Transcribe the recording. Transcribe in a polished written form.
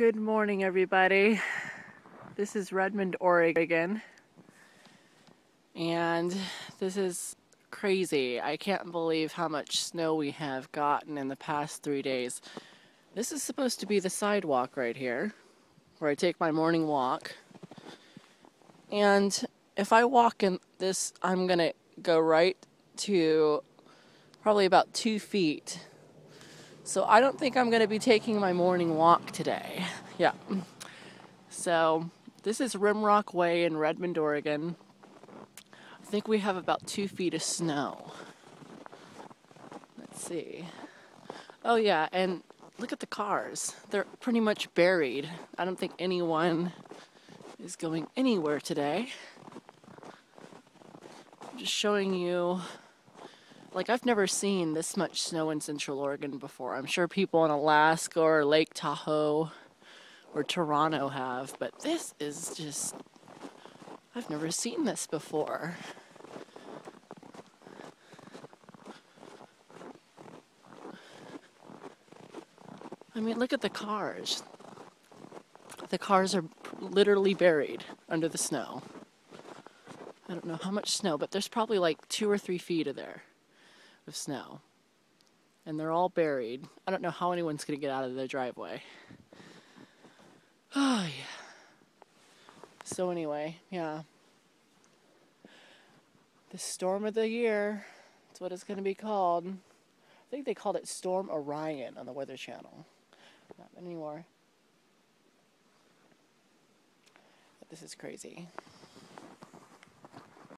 Good morning, everybody. This is Redmond, Oregon, and this is crazy. I can't believe how much snow we have gotten in the past 3 days. This is supposed to be the sidewalk right here, where I take my morning walk. And if I walk in this, I'm gonna go right to probably about 2 feet. So I don't think I'm going to be taking my morning walk today. Yeah. So this is Rimrock Way in Redmond, Oregon. I think we have about 2 feet of snow. Let's see. Oh yeah, and look at the cars. They're pretty much buried. I don't think anyone is going anywhere today. I'm just showing you. Like, I've never seen this much snow in Central Oregon before. I'm sure people in Alaska or Lake Tahoe or Toronto have, but this is just, I've never seen this before. I mean, look at the cars. The cars are literally buried under the snow. I don't know how much snow, but there's probably like 2 or 3 feet of snow. And they're all buried. I don't know how anyone's going to get out of their driveway. Oh, yeah. So anyway, yeah. The storm of the year. That's what it's going to be called. I think they called it Storm Orion on the Weather Channel. Not anymore. But this is crazy.